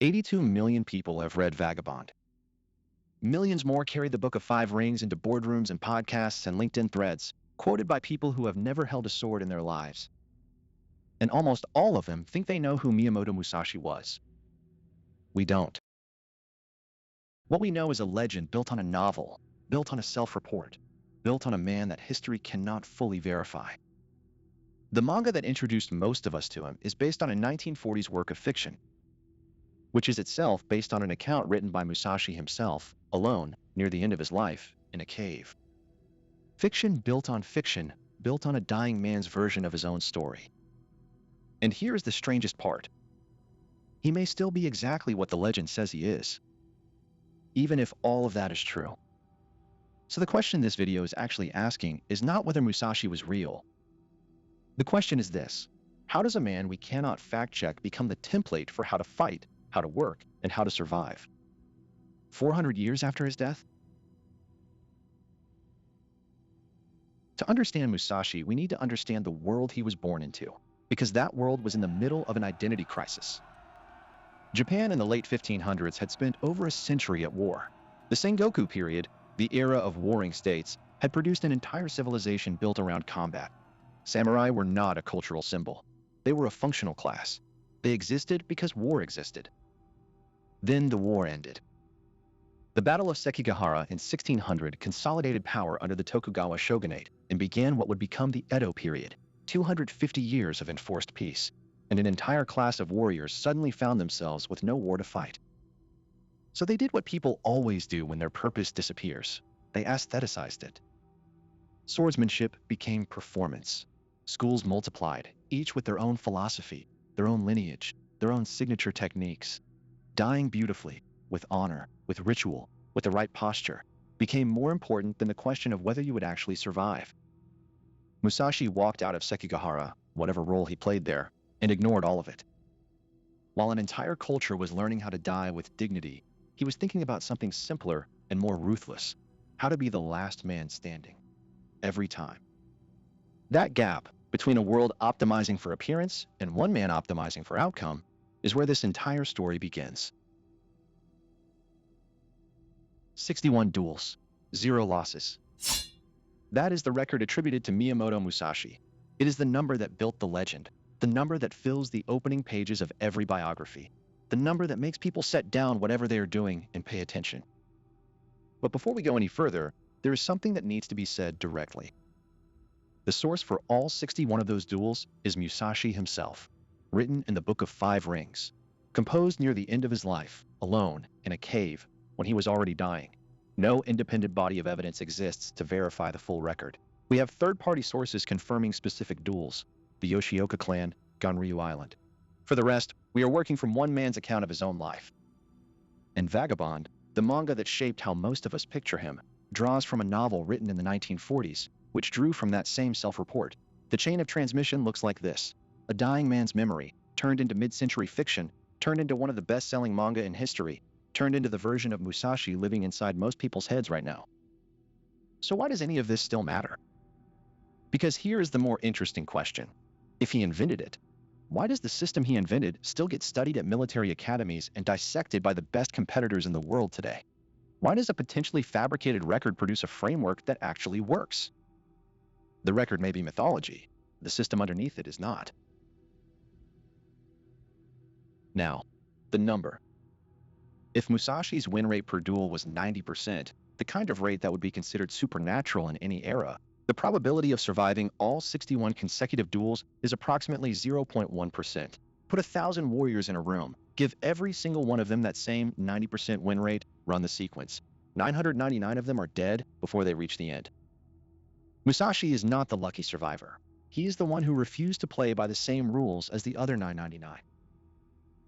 82 million people have read Vagabond. Millions more carry the Book of Five Rings into boardrooms and podcasts and LinkedIn threads, quoted by people who have never held a sword in their lives. And almost all of them think they know who Miyamoto Musashi was. We don't. What we know is a legend built on a novel, built on a self-report, built on a man that history cannot fully verify. The manga that introduced most of us to him is based on a 1940s work of fiction, which is itself based on an account written by Musashi himself, alone, near the end of his life, in a cave. Fiction built on fiction, built on a dying man's version of his own story. And here is the strangest part. He may still be exactly what the legend says he is, even if all of that is true. So the question this video is actually asking is not whether Musashi was real. The question is this: how does a man we cannot fact-check become the template for how to fight, how to work, and how to survive? 400 years after his death? To understand Musashi, we need to understand the world he was born into, because that world was in the middle of an identity crisis. Japan in the late 1500s had spent over a century at war. The Sengoku period, the era of warring states, had produced an entire civilization built around combat. Samurai were not a cultural symbol. They were a functional class. They existed because war existed. Then the war ended. The Battle of Sekigahara in 1600 consolidated power under the Tokugawa shogunate and began what would become the Edo period, 250 years of enforced peace, and an entire class of warriors suddenly found themselves with no war to fight. So they did what people always do when their purpose disappears. They aestheticized it. Swordsmanship became performance. Schools multiplied, each with their own philosophy, their own lineage, their own signature techniques. Dying beautifully, with honor, with ritual, with the right posture, became more important than the question of whether you would actually survive. Musashi walked out of Sekigahara, whatever role he played there, and ignored all of it. While an entire culture was learning how to die with dignity, he was thinking about something simpler and more ruthless: how to be the last man standing. Every time. That gap between a world optimizing for appearance and one man optimizing for outcome is where this entire story begins. 61 duels, 0 losses. That is the record attributed to Miyamoto Musashi. It is the number that built the legend, the number that fills the opening pages of every biography, the number that makes people set down whatever they are doing and pay attention. But before we go any further, there is something that needs to be said directly. The source for all 61 of those duels is Musashi himself, written in the Book of Five Rings, composed near the end of his life, alone, in a cave, when he was already dying. No independent body of evidence exists to verify the full record. We have third-party sources confirming specific duels: the Yoshioka clan, Ganryu Island. For the rest, we are working from one man's account of his own life. And Vagabond, the manga that shaped how most of us picture him, draws from a novel written in the 1940s, which drew from that same self-report. The chain of transmission looks like this: a dying man's memory, turned into mid-century fiction, turned into one of the best-selling manga in history, turned into the version of Musashi living inside most people's heads right now. So why does any of this still matter? Because here is the more interesting question. If he invented it, why does the system he invented still get studied at military academies and dissected by the best competitors in the world today? Why does a potentially fabricated record produce a framework that actually works? The record may be mythology. The system underneath it is not. Now, the number. If Musashi's win rate per duel was 90%, the kind of rate that would be considered supernatural in any era, the probability of surviving all 61 consecutive duels is approximately 0.1%. Put 1,000 warriors in a room, give every single one of them that same 90% win rate, run the sequence. 999 of them are dead before they reach the end. Musashi is not the lucky survivor. He is the one who refused to play by the same rules as the other 999.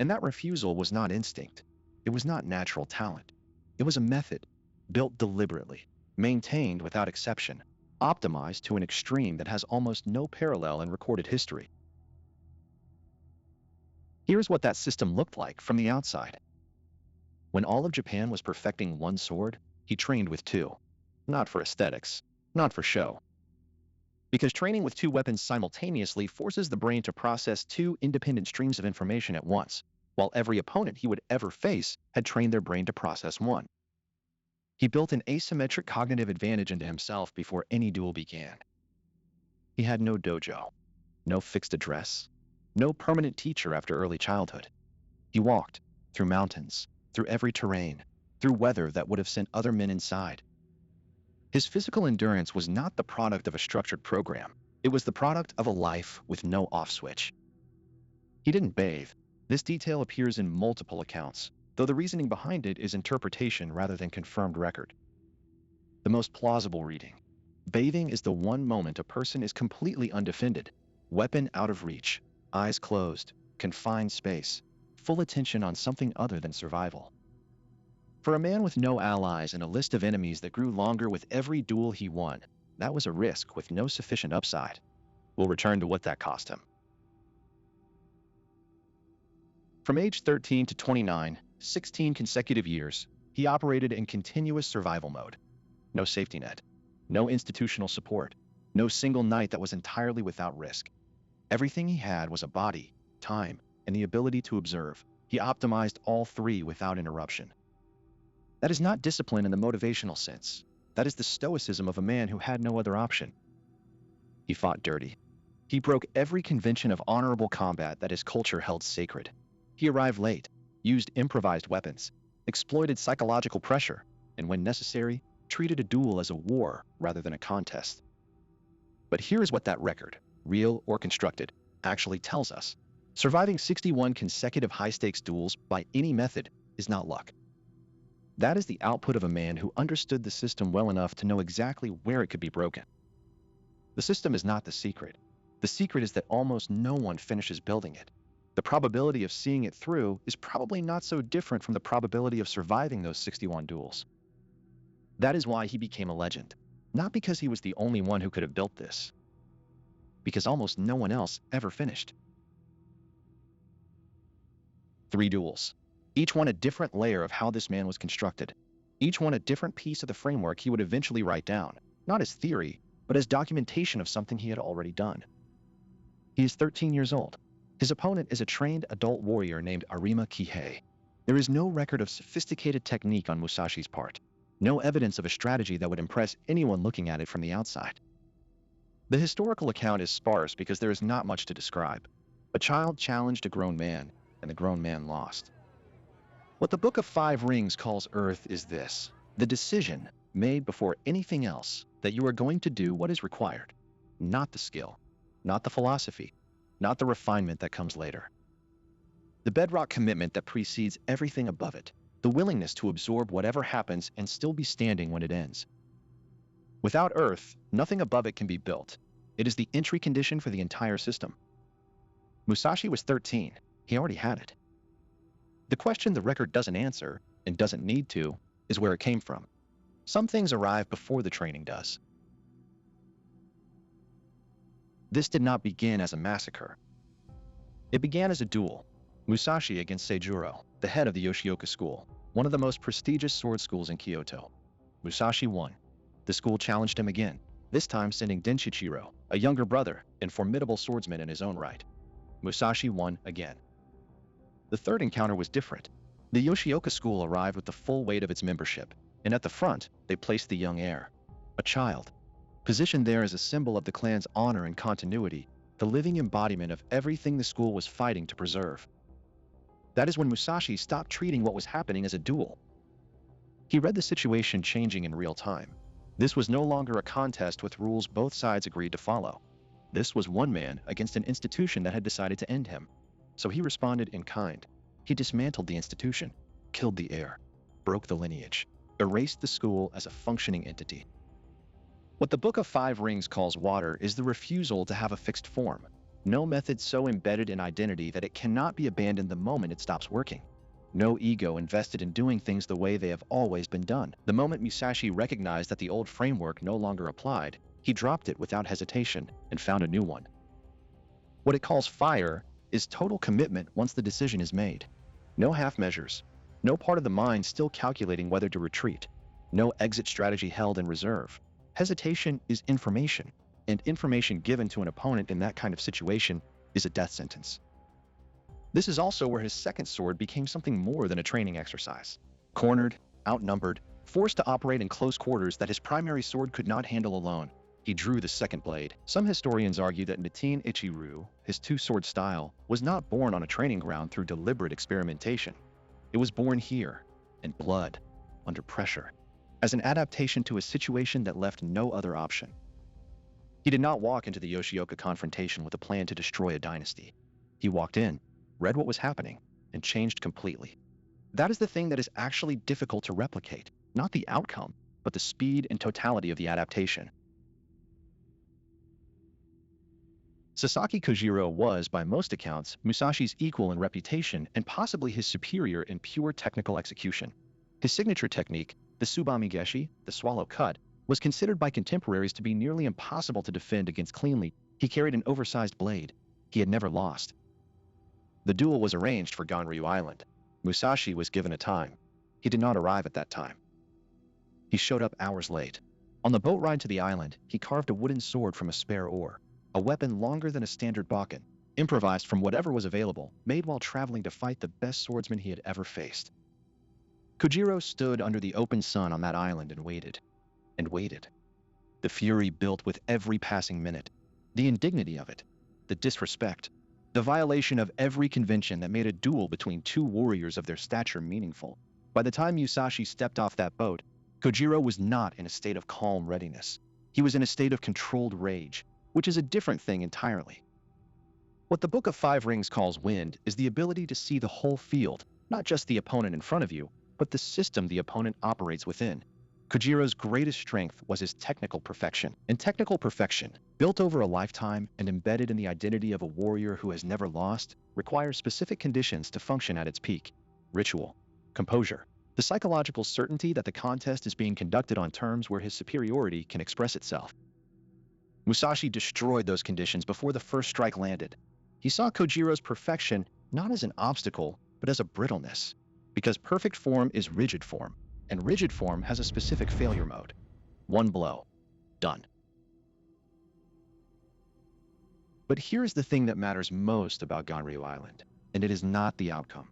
And that refusal was not instinct. It was not natural talent. It was a method, built deliberately, maintained without exception, optimized to an extreme that has almost no parallel in recorded history. Here's what that system looked like from the outside. When all of Japan was perfecting one sword, he trained with two. Not for aesthetics, not for show. Because training with two weapons simultaneously forces the brain to process two independent streams of information at once. while every opponent he would ever face had trained their brain to process one. He built an asymmetric cognitive advantage into himself before any duel began. He had no dojo, no fixed address, no permanent teacher after early childhood. He walked through mountains, through every terrain, through weather that would have sent other men inside. His physical endurance was not the product of a structured program. It was the product of a life with no off switch. He didn't bathe. This detail appears in multiple accounts, though the reasoning behind it is interpretation rather than confirmed record. The most plausible reading. Bathing is the one moment a person is completely undefended, weapon out of reach, eyes closed, confined space, full attention on something other than survival. For a man with no allies and a list of enemies that grew longer with every duel he won, that was a risk with no sufficient upside. We'll return to what that cost him. From age 13 to 29, 16 consecutive years, he operated in continuous survival mode. No safety net, no institutional support, no single night that was entirely without risk. Everything he had was a body, time, and the ability to observe. He optimized all three without interruption. That is not discipline in the motivational sense. That is the stoicism of a man who had no other option. He fought dirty. He broke every convention of honorable combat that his culture held sacred. He arrived late, used improvised weapons, exploited psychological pressure, and when necessary, treated a duel as a war rather than a contest. But here is what that record, real or constructed, actually tells us. Surviving 61 consecutive high-stakes duels by any method is not luck. That is the output of a man who understood the system well enough to know exactly where it could be broken. The system is not the secret. The secret is that almost no one finishes building it. The probability of seeing it through is probably not so different from the probability of surviving those 61 duels. That is why he became a legend. Not because he was the only one who could have built this. Because almost no one else ever finished. 3 duels. Each one a different layer of how this man was constructed. Each one a different piece of the framework he would eventually write down, not as theory, but as documentation of something he had already done. He is 13 years old. His opponent is a trained adult warrior named Arima Kihei. There is no record of sophisticated technique on Musashi's part. No evidence of a strategy that would impress anyone looking at it from the outside. The historical account is sparse because there is not much to describe. A child challenged a grown man, and the grown man lost. What the Book of Five Rings calls Earth is this: the decision, made before anything else, that you are going to do what is required. Not the skill, not the philosophy, not the refinement that comes later. The bedrock commitment that precedes everything above it, the willingness to absorb whatever happens and still be standing when it ends. Without Earth, nothing above it can be built. It is the entry condition for the entire system. Musashi was 13. He already had it. The question the record doesn't answer, and doesn't need to, is where it came from. Some things arrive before the training does. This did not begin as a massacre. It began as a duel. Musashi against Seijuro, the head of the Yoshioka school, one of the most prestigious sword schools in Kyoto. Musashi won. The school challenged him again, this time sending Denshichiro, a younger brother and formidable swordsman in his own right. Musashi won again. The third encounter was different. The Yoshioka school arrived with the full weight of its membership, and at the front, they placed the young heir, a child, positioned there as a symbol of the clan's honor and continuity, the living embodiment of everything the school was fighting to preserve. That is when Musashi stopped treating what was happening as a duel. He read the situation changing in real time. This was no longer a contest with rules both sides agreed to follow. This was one man against an institution that had decided to end him. So he responded in kind. He dismantled the institution, killed the heir, broke the lineage, erased the school as a functioning entity. What the Book of Five Rings calls water is the refusal to have a fixed form. No method so embedded in identity that it cannot be abandoned the moment it stops working. No ego invested in doing things the way they have always been done. The moment Musashi recognized that the old framework no longer applied, he dropped it without hesitation and found a new one. What it calls fire is total commitment once the decision is made. No half measures, no part of the mind still calculating whether to retreat, no exit strategy held in reserve. Hesitation is information, and information given to an opponent in that kind of situation is a death sentence. This is also where his second sword became something more than a training exercise. Cornered, outnumbered, forced to operate in close quarters that his primary sword could not handle alone, he drew the second blade. Some historians argue that Nitin Ichiru, his two-sword style, was not born on a training ground through deliberate experimentation. It was born here, in blood, under pressure, as an adaptation to a situation that left no other option. He did not walk into the Yoshioka confrontation with a plan to destroy a dynasty. He walked in, read what was happening, and changed completely. That is the thing that is actually difficult to replicate, not the outcome, but the speed and totality of the adaptation. Sasaki Kojiro was, by most accounts, Musashi's equal in reputation and possibly his superior in pure technical execution. His signature technique, the Tsubami Geshi, the swallow cut, was considered by contemporaries to be nearly impossible to defend against cleanly. He carried an oversized blade. He had never lost. The duel was arranged for Ganryu Island. Musashi was given a time. He did not arrive at that time. He showed up hours late. On the boat ride to the island, he carved a wooden sword from a spare oar, a weapon longer than a standard bakken, improvised from whatever was available, made while traveling to fight the best swordsman he had ever faced. Kojiro stood under the open sun on that island and waited. And waited. The fury built with every passing minute. The indignity of it. The disrespect. The violation of every convention that made a duel between two warriors of their stature meaningful. By the time Musashi stepped off that boat, Kojiro was not in a state of calm readiness. He was in a state of controlled rage, which is a different thing entirely. What the Book of Five Rings calls wind is the ability to see the whole field, not just the opponent in front of you, but the system the opponent operates within. Kojiro's greatest strength was his technical perfection. And technical perfection, built over a lifetime and embedded in the identity of a warrior who has never lost, requires specific conditions to function at its peak. Ritual, composure, the psychological certainty that the contest is being conducted on terms where his superiority can express itself. Musashi destroyed those conditions before the first strike landed. He saw Kojiro's perfection not as an obstacle, but as a brittleness, because perfect form is rigid form, and rigid form has a specific failure mode. One blow. Done. But here's the thing that matters most about Ganryu Island, and it is not the outcome.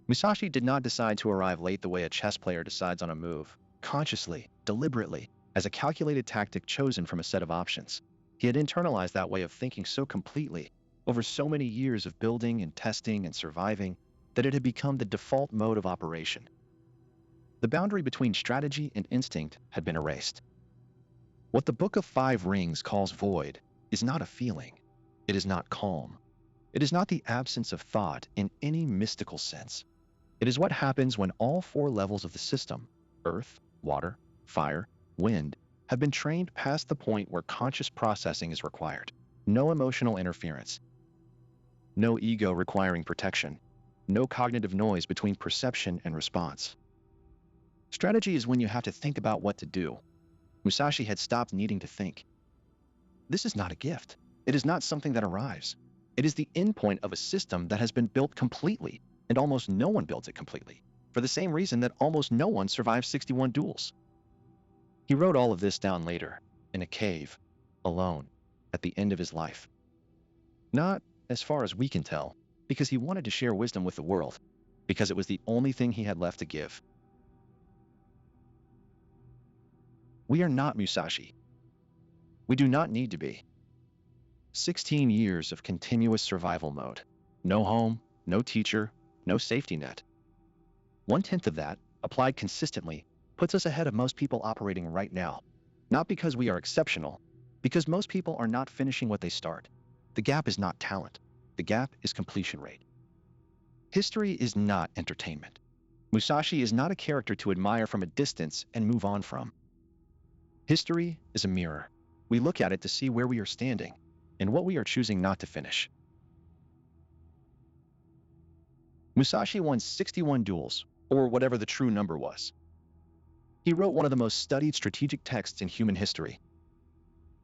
Musashi did not decide to arrive late the way a chess player decides on a move, consciously, deliberately, as a calculated tactic chosen from a set of options. He had internalized that way of thinking so completely, over so many years of building and testing and surviving, that it had become the default mode of operation. The boundary between strategy and instinct had been erased. What the Book of Five Rings calls void is not a feeling. It is not calm. It is not the absence of thought in any mystical sense. It is what happens when all four levels of the system, earth, water, fire, wind, have been trained past the point where conscious processing is required. No emotional interference. No ego requiring protection. No cognitive noise between perception and response. Strategy is when you have to think about what to do. Musashi had stopped needing to think. This is not a gift. It is not something that arrives. It is the endpoint of a system that has been built completely, and almost no one builds it completely, for the same reason that almost no one survives 61 duels. He wrote all of this down later, in a cave, alone, at the end of his life. Not, as far as we can tell, because he wanted to share wisdom with the world, because it was the only thing he had left to give. We are not Musashi. We do not need to be. 16 years of continuous survival mode. No home, no teacher, no safety net. 1/10 of that, applied consistently, puts us ahead of most people operating right now. Not because we are exceptional, because most people are not finishing what they start. The gap is not talent. The gap is completion rate. History is not entertainment. Musashi is not a character to admire from a distance and move on from. History is a mirror. We look at it to see where we are standing and what we are choosing not to finish. Musashi won 61 duels, or whatever the true number was. He wrote one of the most studied strategic texts in human history.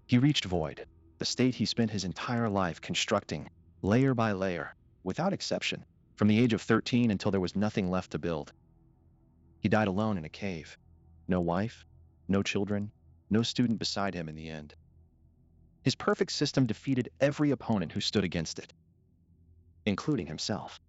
He reached void, the state he spent his entire life constructing, layer by layer, without exception, from the age of 13 until there was nothing left to build. He died alone in a cave. No wife, no children, no student beside him in the end. His perfect system defeated every opponent who stood against it. including himself.